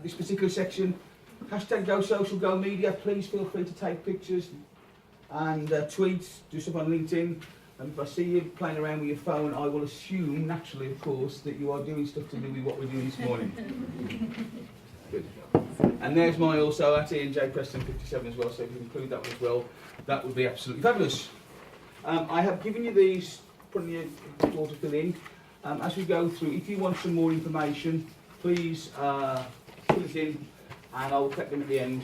this particular section. Hashtag Go Social, Go Media. Please feel free to take pictures and tweet, do stuff on LinkedIn. And if I see you playing around with your phone, I will assume, naturally of course, that you are doing stuff to do with what we're doing this morning. Good. And there's my also at Ian J Preston 57 as well, so if you include that one as well, that would be absolutely fabulous. I have given you these, putting your all to fill in. As we go through, if you want some more information, please fill it in and I will collect them at the end.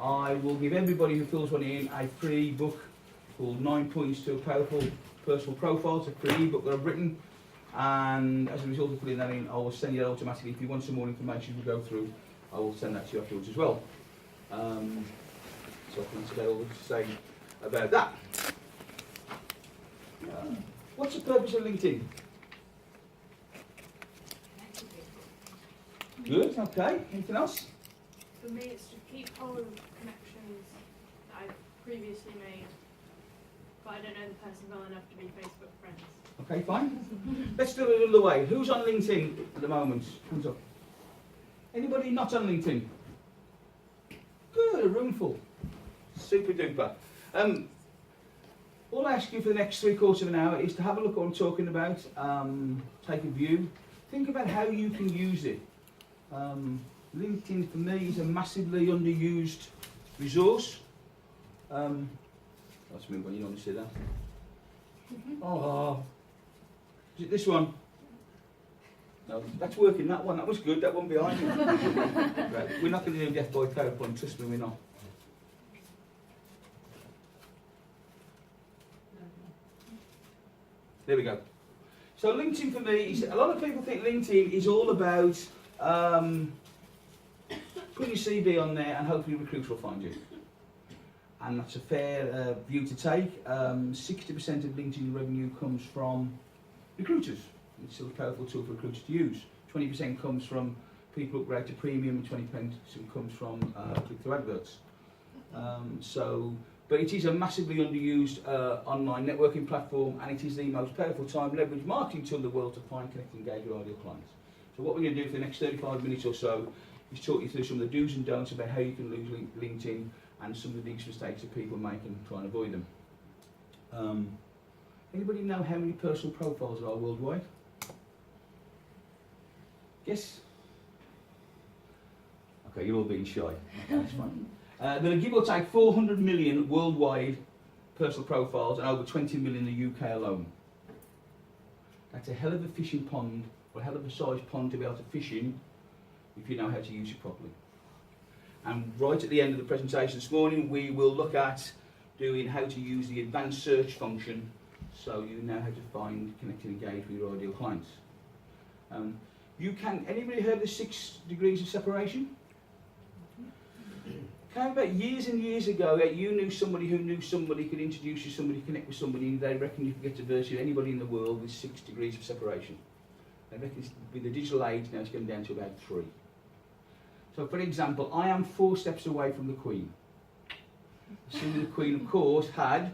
I will give everybody who fills one in a free book called 9 Points to a Powerful Personal Profile. It's a free book that I've written, and as a result of filling that in, I will send you that automatically. If you want some more information to go through, I will send that to you afterwards as well. So I think that's about all to say about that. What's the purpose of LinkedIn? Good, okay. Anything else? For me, it's to keep hold of connections that I've previously made, but I don't know the person well enough to be Facebook friends. Okay, fine. Let's do it another way. Who's on LinkedIn at the moment? Who's up? Anybody not on LinkedIn? Good, a room full. Super duper. All I ask you for the next 3/4 of an hour is to have a look at what I'm talking about, take a view, think about how you can use it. LinkedIn for me is a massively underused resource. Let's move on, you don't want to see that. Oh, is it this one? No, that's working, that one, that was good, that one behind you. Right, we're not going to do death by PowerPoint, trust me, we're not. There we go. So LinkedIn for me is, a lot of people think LinkedIn is all about putting your CV on there and hopefully a recruiter will find you. And that's a fair view to take. 60% of LinkedIn revenue comes from recruiters. It's still a powerful tool for recruiters to use. 20% comes from people who upgrade to premium and 20% comes from click-through adverts. But it is a massively underused online networking platform, and it is the most powerful time leverage marketing tool in the world to find, connect, and engage with ideal clients. So what we're going to do for the next 35 minutes or so is talk you through some of the do's and don'ts about how you can use LinkedIn and some of the biggest mistakes that people make and try and avoid them. Anybody know how many personal profiles there are worldwide? Guess? Okay, you're all being shy. Okay, that's fine. There are give or take 400 million worldwide personal profiles and over 20 million in the UK alone. That's a hell of a fishing pond, or a hell of a sized pond to be able to fish in if you know how to use it properly. And right at the end of the presentation this morning, we will look at doing how to use the advanced search function so you know how to find, connect and engage with your ideal clients. Anybody heard of the 6 degrees of separation? Came about years and years ago that you knew somebody who knew somebody could introduce you to somebody, connect with somebody, and they reckon you can get to virtually anybody in the world with 6 degrees of separation. They reckon with the digital age now it's going down to about 3. So for example, I am 4 steps away from the Queen. Assuming the Queen of course had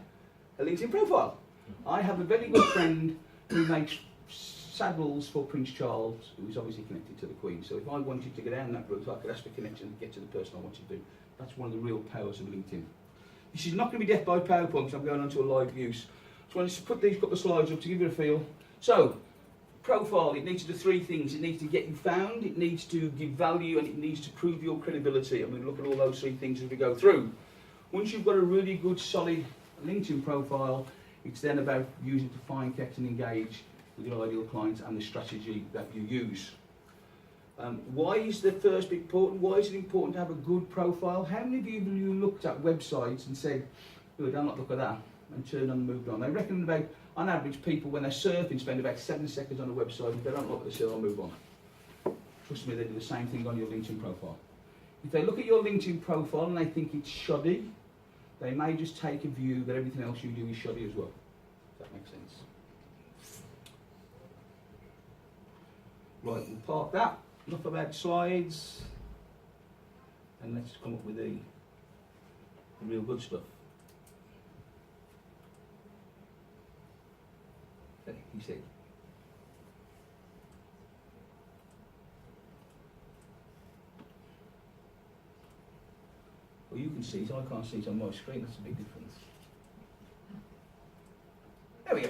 a LinkedIn profile. I have a very good friend who makes saddles for Prince Charles, who is obviously connected to the Queen. So if I wanted to go down that route, I could ask for connection and get to the person I wanted to do. That's one of the real powers of LinkedIn. This is not going to be death by PowerPoint because I'm going on to a live use. So I wanted to put these couple of slides up to give you a feel. So, profile, it needs to do 3 things. It needs to get you found, it needs to give value, and it needs to prove your credibility. And we'll look at all those 3 things as we go through. Once you've got a really good, solid LinkedIn profile, it's then about using it to find, connect and engage with your ideal clients and the strategy that you use. Why is the first bit important? Why is it important to have a good profile? How many of you looked at websites and said, oh, don't look at that, and turned on and moved on? They reckon about, on average, people when they're surfing spend about 7 seconds on a website. If they don't look at the sale, they'll move on. Trust me, they do the same thing on your LinkedIn profile. If they look at your LinkedIn profile and they think it's shoddy, they may just take a view that everything else you do is shoddy as well. If that makes sense. Right, we'll park that. Enough about slides. And let's come up with the real good stuff. Okay, he said. Well, you can see it, I can't see it on my screen, that's a big difference. There we go.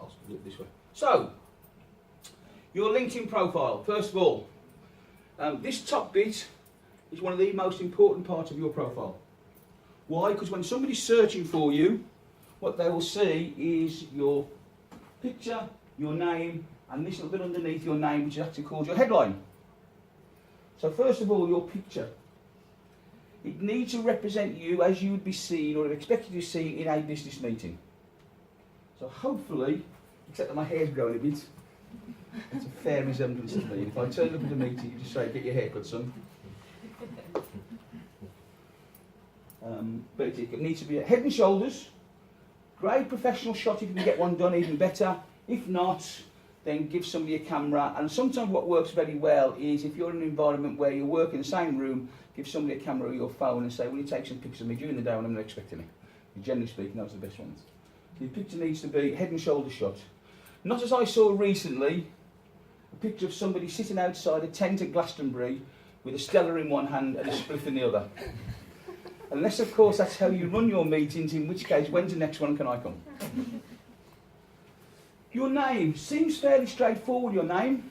I'll do it this way. So, your LinkedIn profile. First of all, this top bit is one of the most important parts of your profile. Why? Because when somebody's searching for you, what they will see is your picture, your name, and this little bit underneath your name, which is actually called your headline. So first of all, your picture. It needs to represent you as you would be seen or expected to be seen in a business meeting. So hopefully, except that my hair's growing a bit, it's a fair resemblance of me. If I turn up at a meeting, you just say, get your hair cut, son. But it needs to be head and shoulders. Great professional shot if you can get one done, even better. If not, then give somebody a camera. And sometimes what works very well is if you're in an environment where you work in the same room, give somebody a camera or your phone and say, will you take some pictures of me during the day when I'm not expecting it? And generally speaking, those are the best ones. So your picture needs to be head and shoulder shot. Not as I saw recently, a picture of somebody sitting outside a tent at Glastonbury with a Stella in one hand and a spliff in the other. Unless, of course, that's how you run your meetings, in which case, when's the next one can I come? Your name seems fairly straightforward, your name.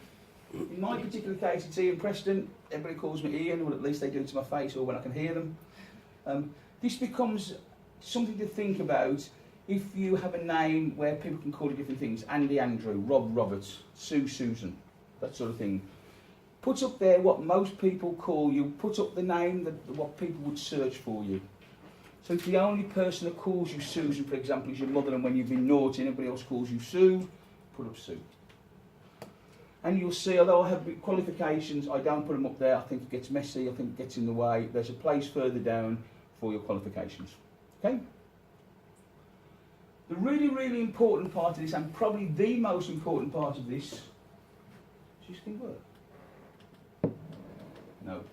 In my particular case, it's Ian Preston. Everybody calls me Ian, or at least they do it to my face or when I can hear them. This becomes something to think about if you have a name where people can call you different things. Andy Andrew, Rob Roberts, Sue Susan, that sort of thing. Put up there what most people call you. Put up the name that what people would search for you. So if the only person that calls you Susan, for example, is your mother, and when you've been naughty and everybody else calls you Sue, put up Sue. And you'll see, although I have qualifications, I don't put them up there. I think it gets messy, I think it gets in the way. There's a place further down for your qualifications. Okay? The really, really important part of this, and probably the most important part of this, is this thing work? No.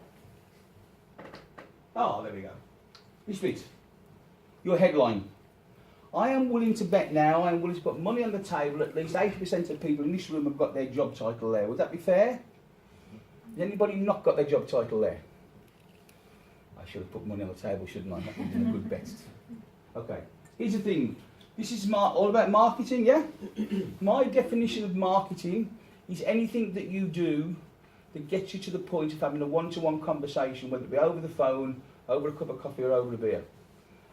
Oh, there we go. This bit. Your headline. I am willing to bet now, I am willing to put money on the table, at least 80% of people in this room have got their job title there. Would that be fair? Has anybody not got their job title there? I should have put money on the table, shouldn't I? That would have been a good bet. Okay. Here's the thing. This is all about marketing, yeah? My definition of marketing is anything that you do that gets you to the point of having a one-to-one conversation, whether it be over the phone, over a cup of coffee or over a beer.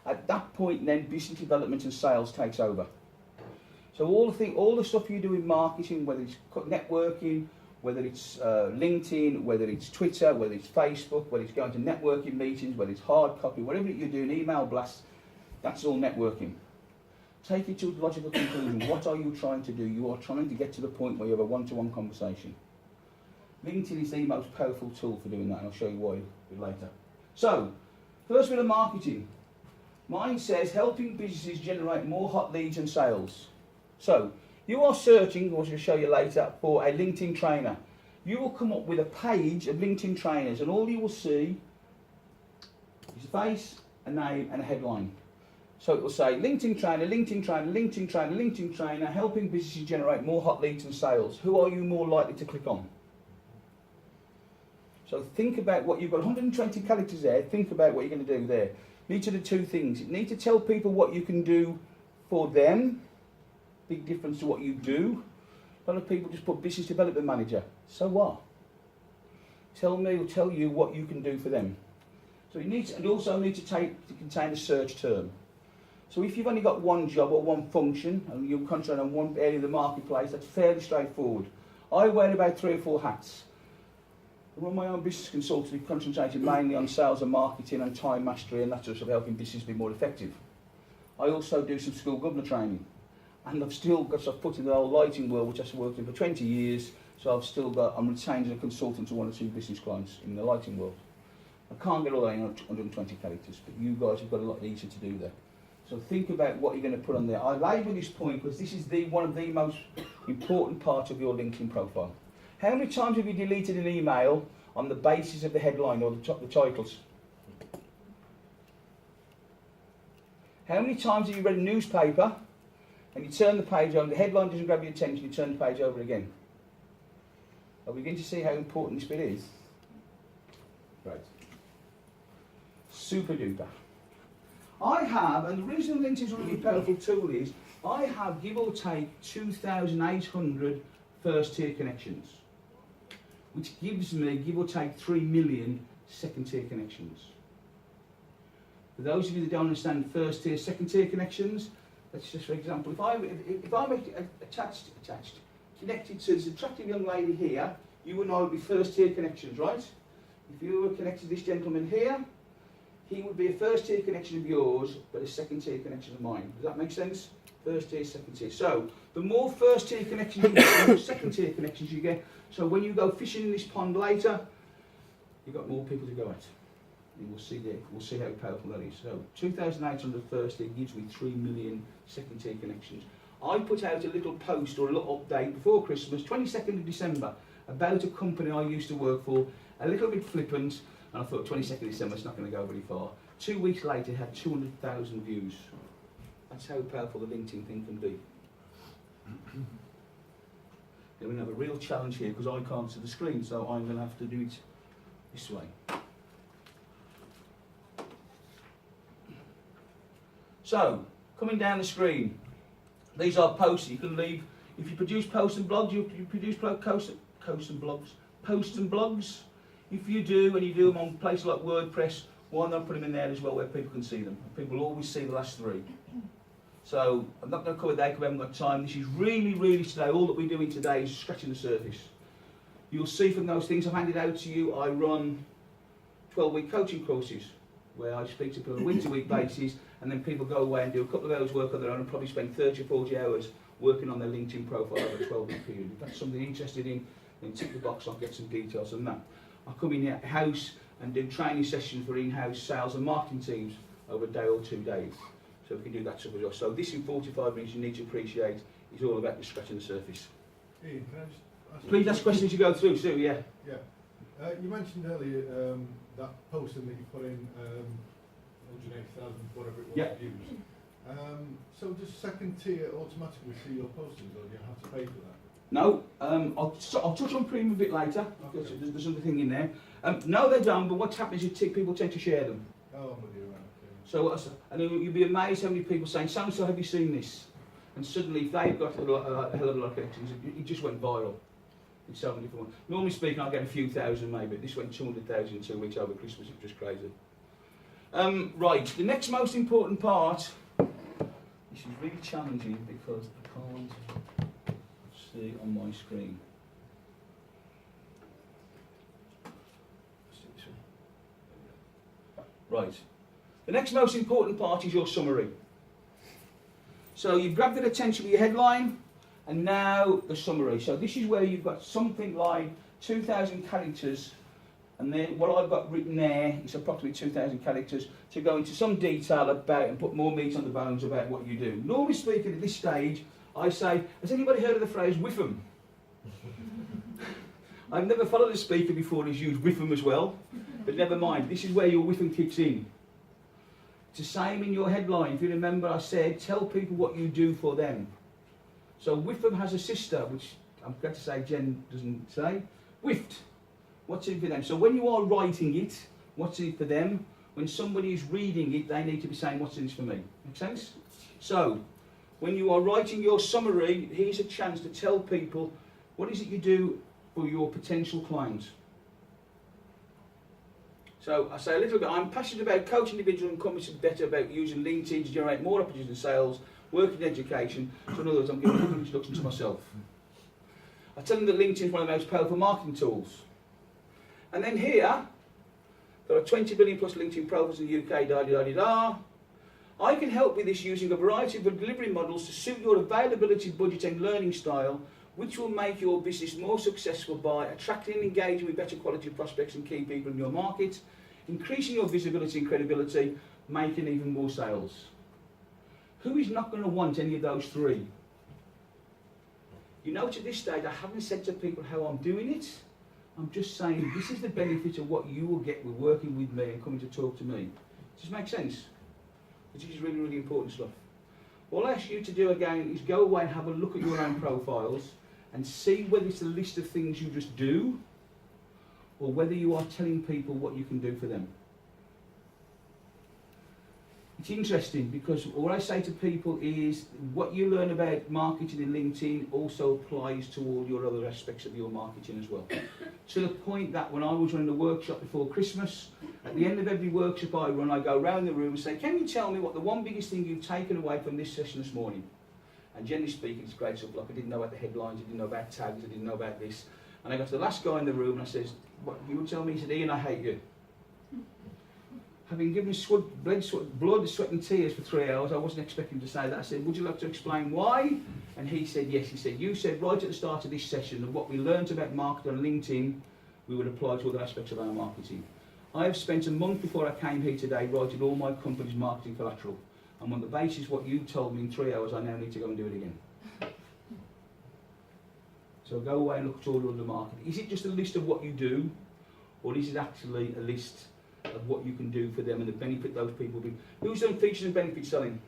At that point then, business development and sales takes over. So all the stuff you do in marketing, whether it's networking, whether it's LinkedIn, whether it's Twitter, whether it's Facebook, whether it's going to networking meetings, whether it's hard copy, whatever you're doing, email blasts, that's all networking. Take it to a logical conclusion. What are you trying to do? You are trying to get to the point where you have a one-to-one conversation. LinkedIn is the most powerful tool for doing that, and I'll show you why a bit later. So, first bit of marketing. Mine says helping businesses generate more hot leads and sales. So, you are searching, which I'll show you later, for a LinkedIn trainer. You will come up with a page of LinkedIn trainers, and all you will see is a face, a name, and a headline. So it will say LinkedIn trainer, LinkedIn trainer, LinkedIn trainer, LinkedIn trainer, helping businesses generate more hot leads and sales. Who are you more likely to click on? So think about what you've got 120 characters there. Think about what you're going to do there. You need to do two things. You need to tell people what you can do for them. Big difference to what you do. A lot of people just put business development manager. So what? Tell me or tell you what you can do for them. So you need to, and also need to contain a search term. So if you've only got one job or one function and you're concentrating on one area of the marketplace, that's fairly straightforward. I wear about 3 or 4 hats. I run my own business consultancy, concentrating mainly on sales and marketing and time mastery and that sort of stuff, helping business be more effective. I also do some school governor training, and I've still got stuff put in the whole lighting world, which I've worked in for 20 years. So I'm retained as a consultant to 1 or 2 business clients in the lighting world. I can't get all that in 120 characters, but you guys have got a lot easier to do there. So think about what you're going to put on there. I label this point because this is one of the most important parts of your LinkedIn profile. How many times have you deleted an email on the basis of the headline or the titles? How many times have you read a newspaper and you turn the page over, the headline doesn't grab your attention, you turn the page over again? Are we going to see how important this bit is? Right. super duper. I have, and the reason LinkedIn is a really powerful tool is, I have, give or take, 2,800 first tier connections, which gives me, give or take, 3 million second tier connections. For those of you that don't understand first tier, second tier connections, let's just, for example, if I'm connected to this attractive young lady here, you and I would be first tier connections, right? If you were connected to this gentleman here, he would be a first tier connection of yours, but a second tier connection of mine. Does that make sense? First tier, second tier. So, the more first tier connections you get, the more second tier connections you get. So when you go fishing in this pond later, you've got more people to go at. And we'll see how powerful that is. So 2,800 first tier gives me 3 million second tier connections. I put out a little post or a little update before Christmas, 22nd of December, about a company I used to work for, a little bit flippant, and I thought 22nd of December, it's not going to go very far. 2 weeks later, it had 200,000 views. That's how powerful the LinkedIn thing can be. We're going to have a real challenge here because I can't see the screen, so I'm going to have to do it this way. So, coming down the screen, these are posts you can leave. If you produce posts and blogs, you produce posts and blogs. If you do, and you do them on places like WordPress, why not put them in there as well where people can see them? People will always see the last 3. So I'm not going to cover that because we haven't got time. This is really today, all that we're doing today is scratching the surface. You'll see from those things I've handed out to you, I run 12-week coaching courses where I speak to people on a week-to-week basis, and then people go away and do a couple of hours work on their own and probably spend 30 or 40 hours working on their LinkedIn profile over a 12-week period. If that's something you're interested in, then tick the box, I'll get some details on that. I come in house and do training sessions for in-house sales and marketing teams over a day or 2 days. So we can do that stuff as well. So this in 45 minutes you need to appreciate is all about just scratching the surface. Ian, can I just ask Please ask questions as you go through, Sue, yeah. Yeah. You mentioned earlier that posting that you put in 180,000, whatever it was, Yeah. views. So does second tier automatically see your postings, or do you have to pay for that? No, I'll touch on premium a bit later, because Okay. there's another thing in there. No, they don't, but what happens is people tend to share them. Oh, I'm with you, right, okay. So, and you'll be amazed how many people saying, so have you seen this? And suddenly, if they've got a hell of a lot of connections, it just went viral. In so many different ones. Normally speaking, I get a few thousand maybe. This went 200,000 in 2 weeks over Christmas, it was just crazy. Right, the next most important part, this is really challenging because I can't see on my screen. Right, the next most important part is your summary. So you've grabbed their attention with your headline, and now the summary. So this is where you've got something like 2,000 characters, and then what I've got written there is approximately 2,000 characters to go into some detail about and put more meat on the bones about what you do. Normally speaking, at this stage, I say, has anybody heard of the phrase whiff 'em? I've never followed a speaker before who's used whiff 'em as well, but never mind. This is where your whiff 'em kicks in. It's the same in your headline. If you remember, I said, tell people what you do for them. So Whiffam has a sister, which I'm glad to say Jen doesn't say. Whiffed. What's in it for them? So when you are writing it, what's in it for them? When somebody is reading it, they need to be saying, what's in it for me? Make sense? So, when you are writing your summary, here's a chance to tell people, what is it you do for your potential clients? So I say a little bit, I'm passionate about coaching individuals and companies to be better about using LinkedIn to generate more opportunities in sales, work in education. So in other words, I'm giving a little introduction to myself. I tell them that LinkedIn is one of the most powerful marketing tools. And then here, there are 20 billion plus LinkedIn profiles in the UK, da-da-da-da-da. I can help with this using a variety of delivery models to suit your availability, budget and learning style, which will make your business more successful by attracting and engaging with better quality prospects and key people in your market, increasing your visibility and credibility, making even more sales. Who is not going to want any of those three? You note at this stage, I haven't said to people how I'm doing it. I'm just saying this is the benefit of what you will get with working with me and coming to talk to me. Does this make sense? Which is really, really important stuff. All I ask you to do again is go away and have a look at your own profiles and see whether it's a list of things you just do or whether you are telling people what you can do for them. It's interesting because what I say to people is what you learn about marketing in LinkedIn also applies to all your other aspects of your marketing as well. To the point that when I was running a workshop before Christmas, at the end of every workshop I run, I go around the room and say, can you tell me what the one biggest thing you've taken away from this session this morning? And generally speaking, it's great stuff, like I didn't know about the headlines, I didn't know about tags, I didn't know about this. And I got to the last guy in the room and I says, what you would tell me? He said, Ian, I hate you. Having given blood, sweat and tears for 3 hours, I wasn't expecting to say that. I said, would you like to explain why? And he said, yes. He said, you said right at the start of this session that what we learned about marketing on LinkedIn, we would apply to other aspects of our marketing. I have spent a month before I came here today writing all my company's marketing collateral. And on the basis of what you told me in 3 hours, I now need to go and do it again. So go away and look at all your other marketing. Is it just a list of what you do, or is it actually a list of what you can do for them and the benefit those people bring? Who's done features and benefit selling?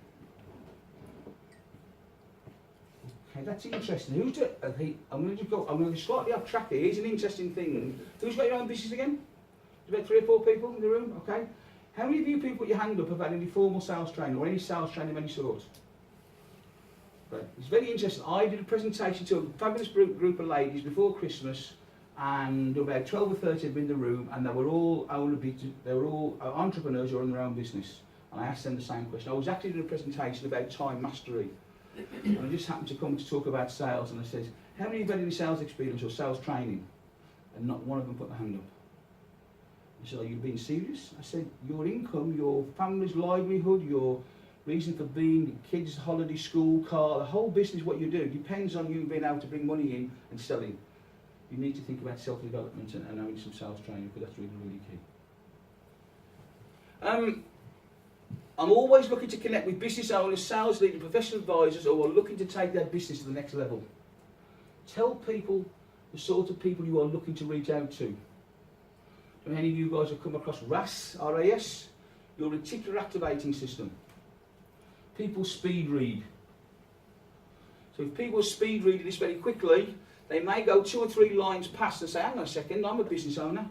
Okay, that's interesting. Who's done, I'm going to go slightly off track here. Here's an interesting thing. Who's got your own business again? There's about 3 or 4 people in the room. Okay. How many of you people put your hand up have had any formal sales training or any sales training of any sort? Right. It's very interesting. I did a presentation to a fabulous group of ladies before Christmas, and about 12 or 13 of them in the room, and they were all entrepreneurs who own their own business. And I asked them the same question. I was actually doing a presentation about time mastery, and I just happened to come to talk about sales, and I said, how many of you have had any sales experience or sales training? And not one of them put their hand up. He said, are you being serious? I said, your income, your family's livelihood, your reason for being, kids' holiday, school, car, the whole business, what you do, depends on you being able to bring money in and selling. You need to think about self-development and having some sales training, because that's really, really key. I'm always looking to connect with business owners, sales leaders, professional advisors who are looking to take their business to the next level. Tell people the sort of people you are looking to reach out to. Do any of you guys have come across RAS, R-A-S? Your reticular activating system. People speed read. So if people speed read this very quickly, they may go 2 or 3 lines past and say, hang on a second, I'm a business owner.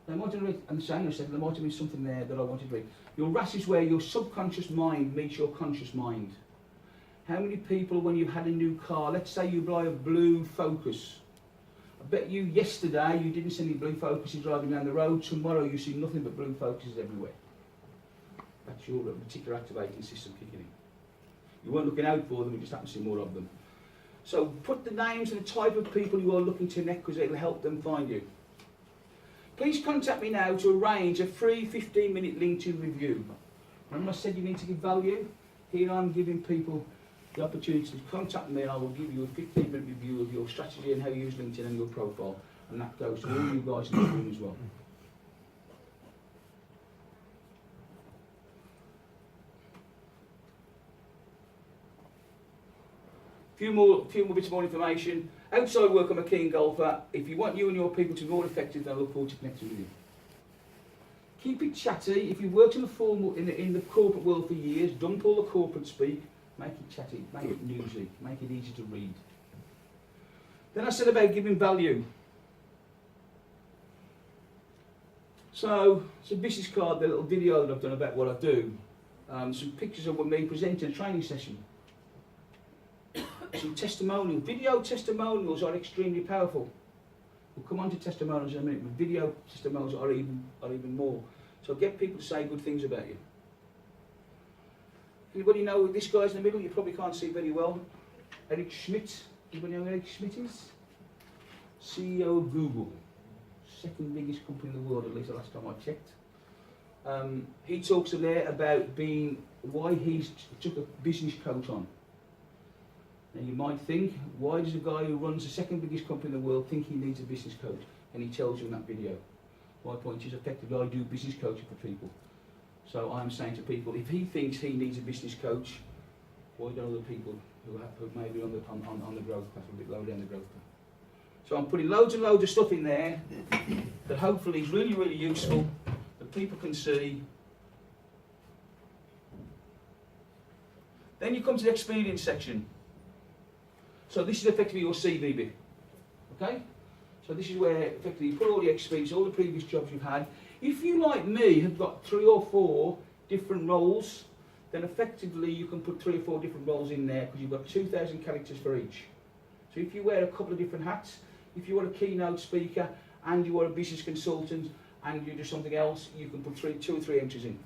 They might have read, and say, hang on a second, there might have been something there that I wanted to read. Your RAS is where your subconscious mind meets your conscious mind. How many people, when you've had a new car, let's say you buy a blue Focus, I bet you yesterday you didn't see any blue Focuses driving down the road, tomorrow you see nothing but blue Focuses everywhere. That's your reticular activating system kicking in. You weren't looking out for them, you just happen to see more of them. So put the names and the type of people you are looking to connect, because it will help them find you. Please contact me now to arrange a free 15-minute LinkedIn review. Remember I said you need to give value? Here I'm giving people the opportunity to contact me, and I will give you a 15-minute review of your strategy and how you use LinkedIn and your profile. And that goes to all you guys in the room as well. Few more bits more information. Outside work, I'm a keen golfer. If you want you and your people to be more effective, then I look forward to connecting with you. Keep it chatty. If you've worked in the corporate world for years, dump all the corporate speak. Make it chatty. Make it newsy. Make it easy to read. Then I said about giving value. So it's a business card, the little video that I've done about what I do. Some pictures of me presenting a training session. Some testimonials. Video testimonials are extremely powerful. We'll come on to testimonials in a minute, but video testimonials are even more. So get people to say good things about you. Anybody know who this guy's in the middle? You probably can't see very well. Eric Schmidt. Anybody know who Eric Schmidt is? CEO of Google. Second biggest company in the world, at least the last time I checked. He talks there about why he's took a business coach on. Now you might think, why does a guy who runs the second biggest company in the world think he needs a business coach? And he tells you in that video. My point is, effectively, I do business coaching for people. So I'm saying to people, if he thinks he needs a business coach, why don't other people who may be on the growth path, a bit low down the growth path? So I'm putting loads and loads of stuff in there that hopefully is really, really useful, that people can see. Then you come to the experience section. So this is effectively your CV bit, okay? So this is where effectively you put all the experience, all the previous jobs you've had. If you, like me, have got 3 or 4 different roles, then effectively you can put 3 or 4 different roles in there because you've got 2,000 characters for each. So if you wear a couple of different hats, if you are a keynote speaker and you are a business consultant and you do something else, you can put 2 or 3 entries in.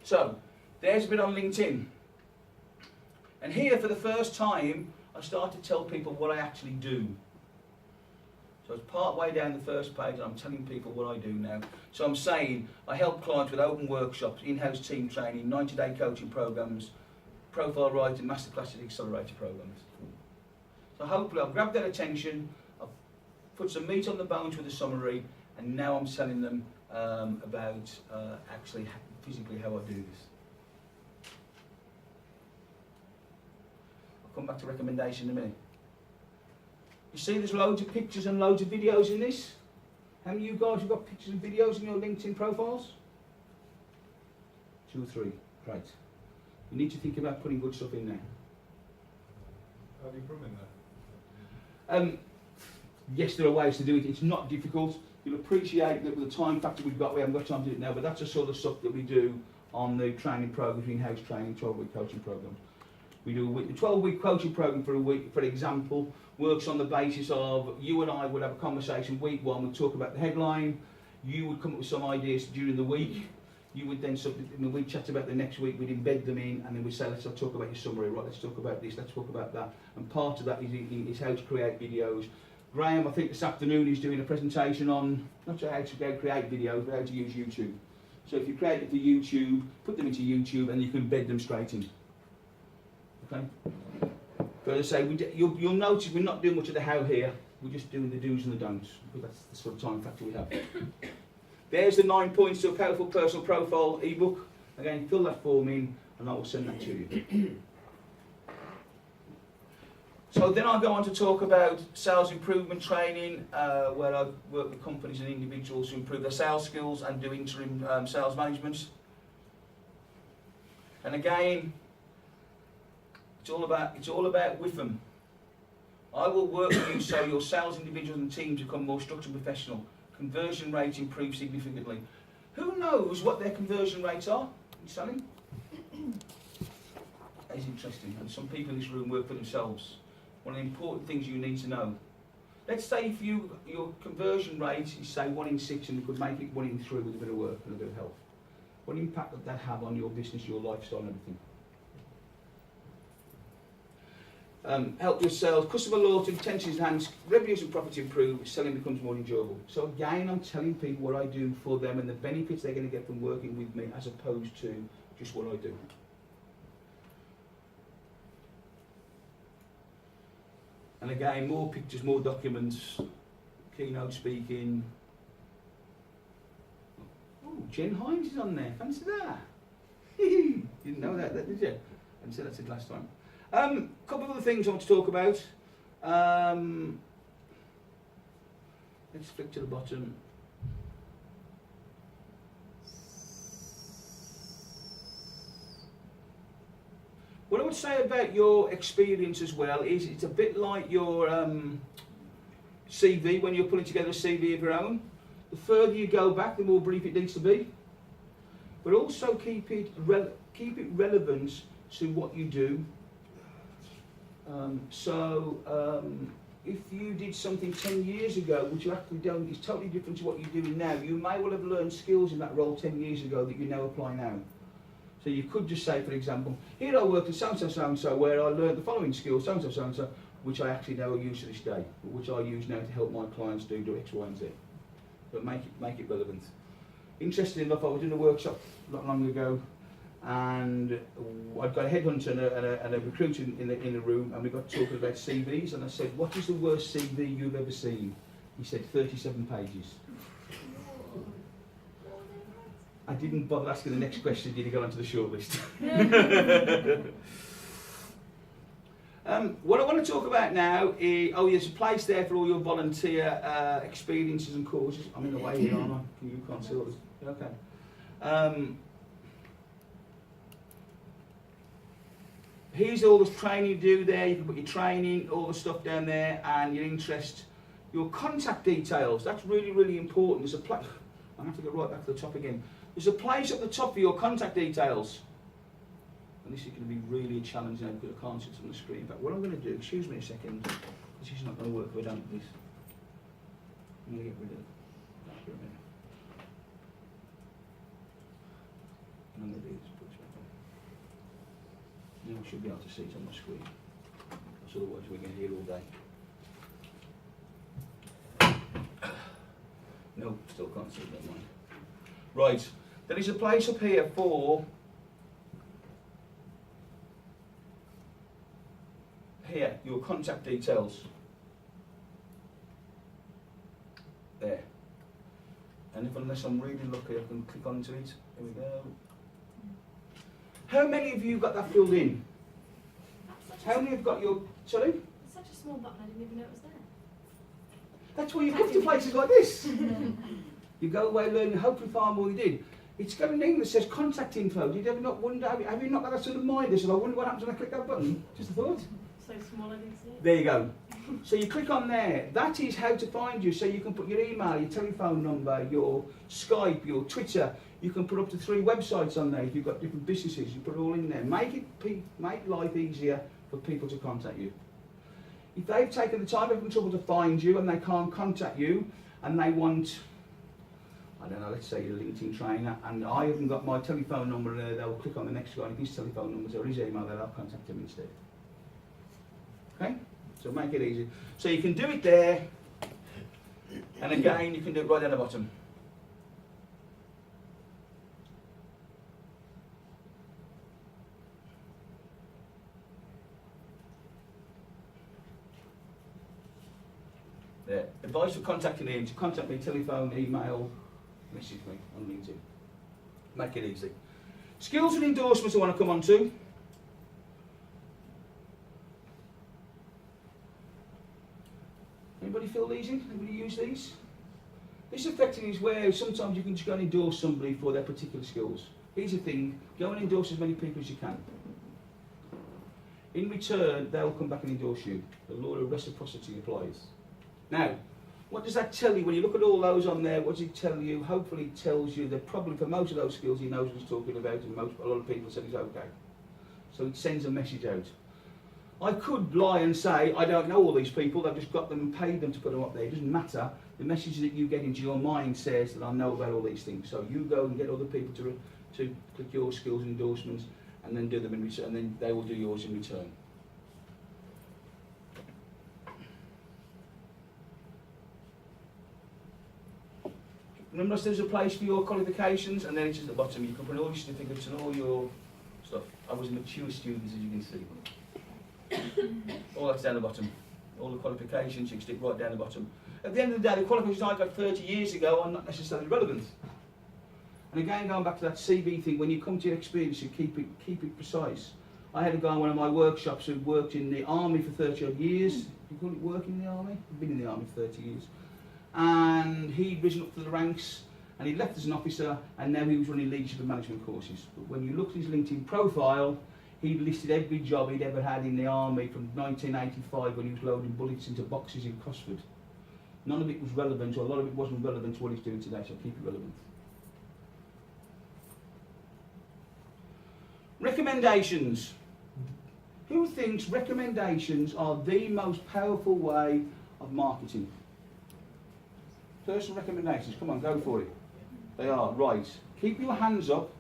So there's a bit on LinkedIn. And here for the first time, I start to tell people what I actually do. So it's part way down the first page and I'm telling people what I do now. So I'm saying I help clients with open workshops, in-house team training, 90-day coaching programs, profile writing, masterclasses, and accelerator programs. So hopefully I've grabbed their attention, I've put some meat on the bones with a summary, and now I'm telling them about actually physically how I do this. I'll come back to recommendation in a minute. You see there's loads of pictures and loads of videos in this? How many of you guys have got pictures and videos in your LinkedIn profiles? 2 or 3, great. You need to think about putting good stuff in there. How do you put them in there? Yes, there are ways to do it. It's not difficult. You'll appreciate that with the time factor we've got, we haven't got time to do it now, but that's the sort of stuff that we do on the training programs, in-house training, 12-week coaching programs. We do a 12-week coaching program for a week, for example, works on the basis of you and I would have a conversation week 1, we'd talk about the headline, you would come up with some ideas during the week, you would then, we'd chat about the next week, we'd embed them in, and then we'd say, let's talk about your summary, right, let's talk about this, let's talk about that, and part of that is how to create videos. Graham, I think this afternoon, is doing a presentation on, not sure how to go create videos, but how to use YouTube. So if you create it for YouTube, put them into YouTube, and you can embed them straight in. Okay? But as I say, you'll notice we're not doing much of the how here, we're just doing the do's and the don'ts, because that's the sort of time factor we have. There's the 9 points to a powerful personal profile ebook. Again, fill that form in and I will send that to you. So then I'll go on to talk about sales improvement training, where I work with companies and individuals to improve their sales skills and do interim sales management. And again, it's all about with them. I will work with you so your sales individuals and teams become more structured and professional. Conversion rates improve significantly. Who knows what their conversion rates are in selling? That is interesting. And some people in this room work for themselves. One of the important things you need to know. Let's say if your conversion rate is say 1 in 6 and you could make it 1 in 3 with a bit of work and a bit of help. What impact would that have on your business, your lifestyle and everything? Help with sales, customer loyalty, retention is enhanced, revenues and profits improve, selling becomes more enjoyable. So again, I'm telling people what I do for them and the benefits they're going to get from working with me as opposed to just what I do. And again, more pictures, more documents, keynote speaking. Oh, Jen Hines is on there, fancy that. Didn't know that, did you? And so that's it last time. Couple of other things I want to talk about. Let's flick to the bottom. What I would say about your experience as well is it's a bit like your CV when you're putting together a CV of your own. The further you go back, the more brief it needs to be. But also keep it relevant to what you do. If you did something 10 years ago, which you actually don't, is totally different to what you're doing now, you may well have learned skills in that role 10 years ago that you now apply now. So you could just say, for example, here I worked at so-and-so, where I learned the following skills, so-and-so, which I actually now use to this day, which I use now to help my clients do X, Y, and Z. But make it relevant. Interestingly enough, I was in a workshop not long ago, and I've got a headhunter and a recruiter in the room, and we got talking about CVs, and I said, what is the worst CV you've ever seen? He said, 37 pages. I didn't bother asking the next question, did he go onto the shortlist? What I want to talk about now is, there's a place there for all your volunteer experiences and courses. I'm in the way here, aren't I? You can't see all this. Okay. Here's all the training you do there. You can put your training, all the stuff down there, and your interest, your contact details. That's really, really important. There's a place. I have to go right back to the top again. There's a place at the top for your contact details. And this is going to be really a challenge now because I can't see it on the screen. But what I'm going to do, excuse me a second, this is not going to work if I don't do this. I'm going to get rid of that for a minute. And I'm going to do this, put this back on. Now I should be able to see it on my screen. Because otherwise we're going to hear all day. No, still can't see it, never mind. Right, there is a place up here for your contact details. There. And unless I'm really lucky, I can click onto it. Here we go. How many of you got that filled in? How many have got your... Sorry? It's such a small button, I didn't even know it was there. That's why you come to places like this. You go away learning, hopefully far more than you did. It's got an English that says contact info. Did you ever not wonder, have you not got that sort of mind? I wonder what happens when I click that button. Just a thought. So small I didn't see it. There you go. So you click on there. That is how to find you. So you can put your email, your telephone number, your Skype, your Twitter. You can put up to 3 websites on there if you've got different businesses. You put it all in there. Make life easier for people to contact you. If they've taken the time and trouble to find you and they can't contact you and they want, I don't know, let's say you're a LinkedIn trainer and I haven't got my telephone number there, they'll click on the next guy and if his telephone number or his email, then I'll contact him instead. Okay? So make it easy. So you can do it there, and again you can do it right down the bottom. There. Advice for contacting him, to contact me, telephone, email, message me on LinkedIn. Make it easy. Skills and endorsements I want to come on to. Anybody fill these in? Anybody use these? This effectively is where sometimes you can just go and endorse somebody for their particular skills. Here's the thing, go and endorse as many people as you can. In return, they'll come back and endorse you. The law of reciprocity applies. Now, what does that tell you? When you look at all those on there, what does it tell you? Hopefully it tells you that probably for most of those skills he knows what he's talking about and a lot of people said he's okay. So it sends a message out. I could lie and say, I don't know all these people, I've just got them and paid them to put them up there. It doesn't matter. The message that you get into your mind says that I know about all these things. So you go and get other people to click your skills and endorsements and then do them in return, and then they will do yours in return. Remember there's a place for your qualifications and then it's at the bottom. You can put all your certificates and all your stuff. I was a mature student, as you can see. All that's down the bottom. All the qualifications you can stick right down the bottom. At the end of the day, the qualifications I got 30 years ago are not necessarily relevant. And again, going back to that CV thing, when you come to your experience, you keep it precise. I had a guy in one of my workshops who worked in the army for 30 odd years. You call it working in the army? I've been in the army for 30 years. And he'd risen up to the ranks and he left as an officer and now he was running leadership and management courses. But when you look at his LinkedIn profile, he'd listed every job he'd ever had in the army from 1985 when he was loading bullets into boxes in Cosford. None of it was relevant, or a lot of it wasn't relevant to what he's doing today, so keep it relevant. Recommendations. Who thinks recommendations are the most powerful way of marketing? Personal recommendations, come on, go for it. They are, right. Keep your hands up.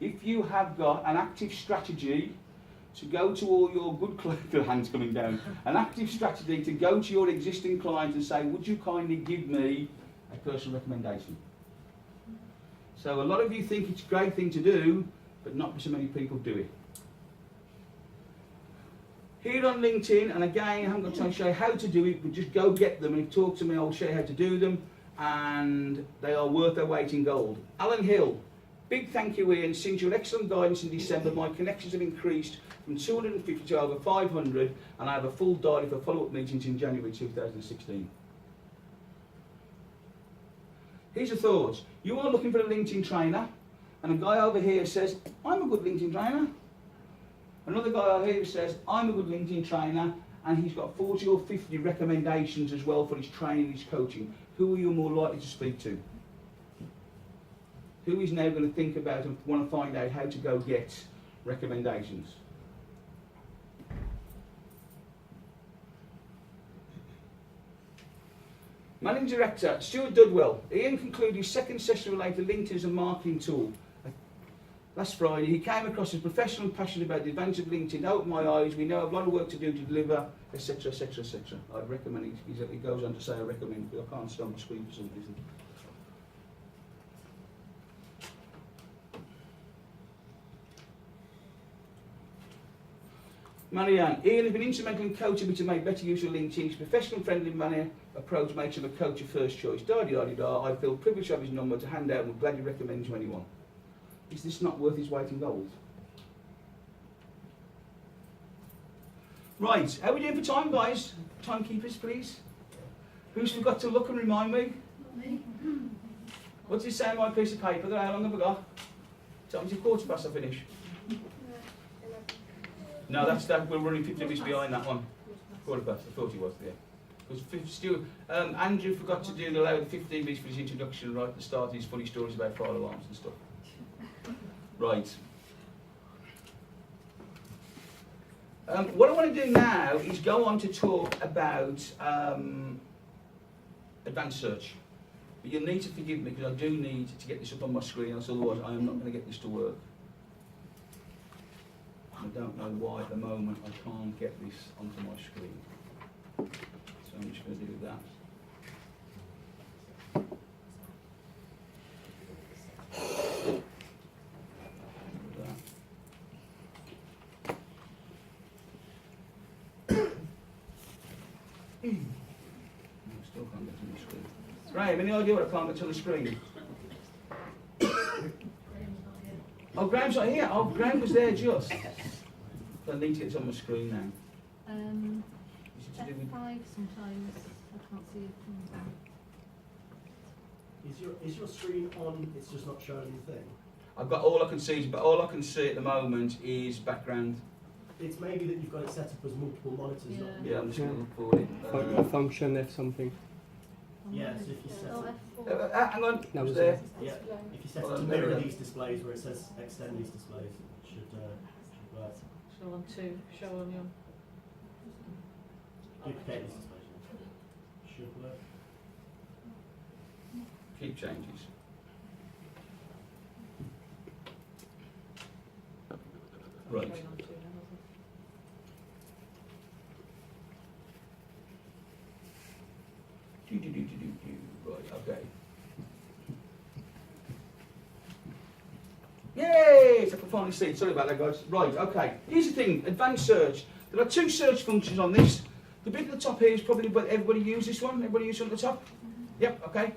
If you have got an active strategy to go to all your good clients, the hands coming down, an active strategy to go to your existing clients and say, would you kindly give me a personal recommendation? So a lot of you think it's a great thing to do, but not so many people do it. Here on LinkedIn, and again, I haven't got time to show you how to do it, but just go get them and talk to me, I'll show you how to do them, and they are worth their weight in gold. Alan Hill, big thank you Ian, since your excellent guidance in December, my connections have increased from 250 to over 500, and I have a full diary for follow-up meetings in January 2016. Here's a thought. You are looking for a LinkedIn trainer, and a guy over here says, I'm a good LinkedIn trainer. Another guy over here says, I'm a good LinkedIn trainer, and he's got 40 or 50 recommendations as well for his training, his coaching. Who are you more likely to speak to? Who is now going to think about and want to find out how to go get Recommendations. Managing Director, Stuart Dudwell. Ian concluded his second session related to LinkedIn as a marketing tool. Last Friday, he came across as professional and passionate about the advantage of LinkedIn. Opened my eyes. We know a lot of work to do to deliver, etc., etc., etc. I'd recommend it. He goes on to say I recommend, but I can't stop my screen for some reason. Marianne, Ian has been instrumental in coaching me to make better use of LinkedIn. His professional and friendly manner approach makes him a coach of first choice. Da-di-da-di-da. I feel privileged to have his number to hand out and would gladly recommend to anyone. Is this not worth his weight in gold? Right, how are we doing for time, guys? Timekeepers, please. Who's forgot to look and remind me? What's it say on my piece of paper? How long have I got? Tell me, it's 1:15 I finish. No, that's that. We're running 15 minutes behind that one. 1:15. I thought he was there. Because still, Andrew forgot to do the 15 minutes for his introduction right at the start. His funny stories about fire alarms and stuff. Right. What I want to do now is go on to talk about advanced search. But you'll need to forgive me because I do need to get this up on my screen, else otherwise I am not going to get this to work. I don't know why at the moment I can't get this onto my screen. So I'm just going to do that. Still can't get to the screen. Graham, any idea what I can't get to the screen? Oh, Graham's not here. Oh, Graham was there just. So I need to get it on my screen now. F5 sometimes, I can't see it. Is your screen on? It's just not showing anything. I've got all I can see, but all I can see at the moment is background. It's maybe that you've got it set up as multiple monitors. Yeah. Not Yeah, I'm just going to look for it. A function F something. Yeah, so if you set Oh, it, F4. Hang on, That was there. yeah, if you set Hold it to on, mirror there we go. these displays where it says extend these displays, it should work. Show on 2, show on your. Duplicate these displays. Should work. Keep changes. Right. Showing on 2 now, isn't Right, okay. Yay! I can finally see it. Sorry about that, guys. Right, okay. Here's the thing, advanced search. There are 2 search functions on this. The bit at the top here is probably what everybody uses this one. Everybody use it at the top? Yep, okay.